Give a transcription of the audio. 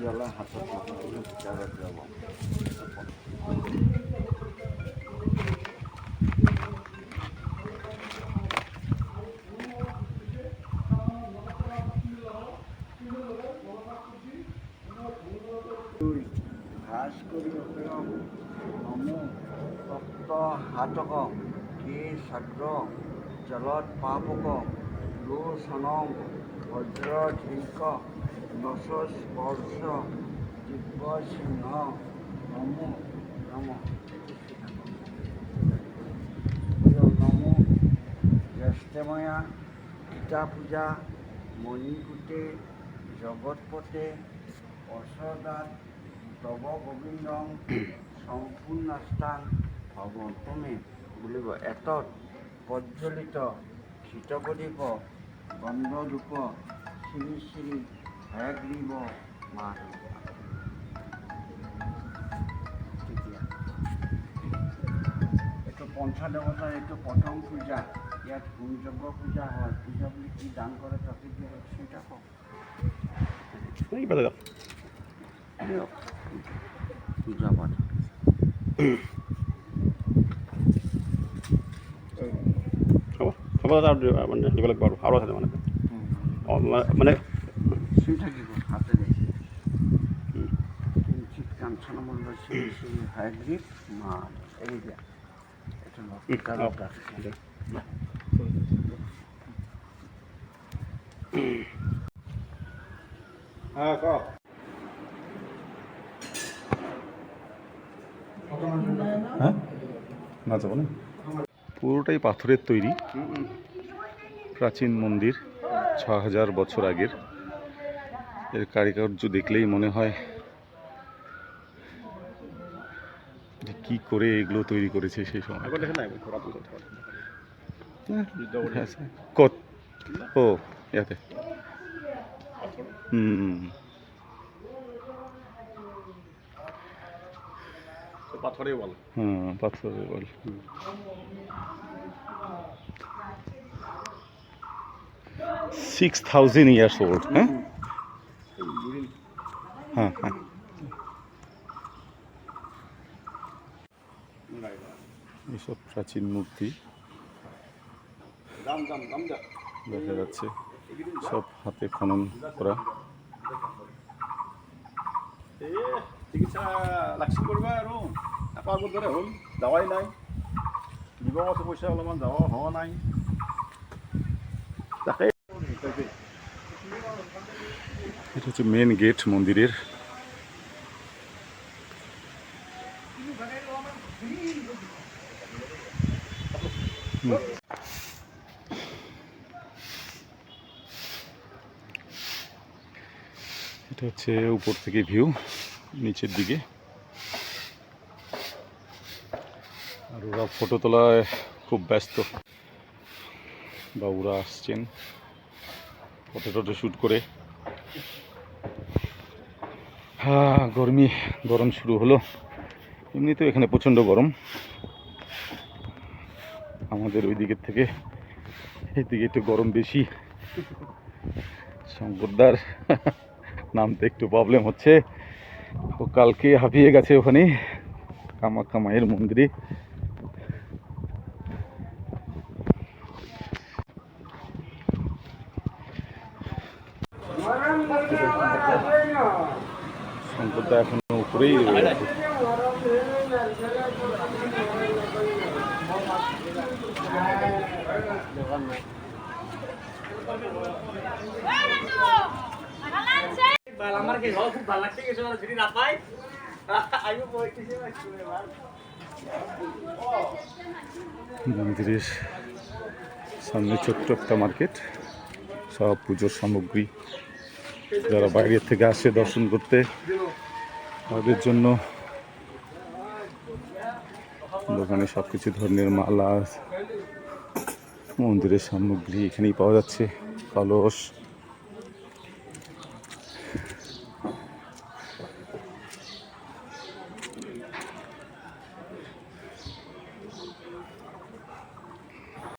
জ্বালা হাতত জাগাত যাব ঘাস কৰি নমো তপ্ত হাতক কে সাগ্ৰ জলত পাপক লোচনম বজ্ৰ ধীৰ্ক নচ স্পৰ্শ দিব্য সিংহ নমো নম নমো জ্যেষ্ঠময়া গীতা পূজা মণিকূটে জগৎপতে অসদাত তব গোবিন্দং সম্পূর্ণাস্তাং ভগবতমে বুলিব এতৎ প্ৰজ্বলিত শীতপ্ৰদীপ গন্ধধূপ শ্ৰী শ্ৰী হয়গ্ৰীৱ মাধৱ। তেতিয়া এইটো পঞ্চদেৱতাৰ এইটো প্ৰথম পূজা। ইয়াত হোমযজ্ঞ পূজা হয়। পূজা বুলি কি দান কৰে তাতে দিয়ে চিন্তা কওক পূজা পাঠ হ'ব মানে দিব লাগিব আৰু আছে মানে মানে চুই থাকিব হাতেৰে কিঞ্চিত কাঞ্চন মণ্ডল শ্ৰী শ্ৰী হয়গ্ৰীৱ মা এৰি দিয়া এইটো হ্যাঁ ক হ্যাঁ না যাবো না পুরোটাই পাথরের তৈরি প্রাচীন মন্দির ৬০০০ বছর আগের। এর কারিকার্য দেখলেই মনে হয় যে কী করে এগুলো তৈরি করেছে সেই সময়। কত ও ইয়াতে পাথরের বল। হ্যাঁ পাথরের বল। 6000 years old। হ্যাঁ হ্যাঁ হ্যাঁ এইসব প্রাচীন মূর্তি দেখা যাচ্ছে, সব হাতে খনন করা। চিকিৎসা লাকচিং কৰিব আৰু এপাৰ দৰে হ'ল, যাৱাই নাই। দিব আছে পইচা অলপমান, যাৱা হোৱা নাই। তাকে এটা হচ্ছে মেন গেট মন্দিরের। এটা হচ্ছে উপর থেকে ভিউ নিচের দিকে। আর ওরা ফটো তোলায় খুব ব্যস্ত, বাবুরা আসছেন ফটো টটো শ্যুট করে। হ্যাঁ গরম শুরু হলো। এমনি তো এখানে প্রচণ্ড গরম, আমাদের ওই দিকের থেকে এইদিকে একটু গরম বেশি। শঙ্করদার নামতে একটু প্রবলেম হচ্ছে, ও কালকে হাঁপিয়ে গেছে ওখানে কামাখ্যা মায়ের মন্দিরে। শঙ্করদা এখনো উপরেই রয়েছে। মন্দিরের সামনে ছোট্ট একটা মার্কেট, সব পুজোর সামগ্রী। যারা বাইরের থেকে আসে দর্শন করতে তাদের জন্য দোকানে সব কিছু ধরনের মালা, মন্দিরের সামগ্রী এখানেই পাওয়া যাচ্ছে। কলস,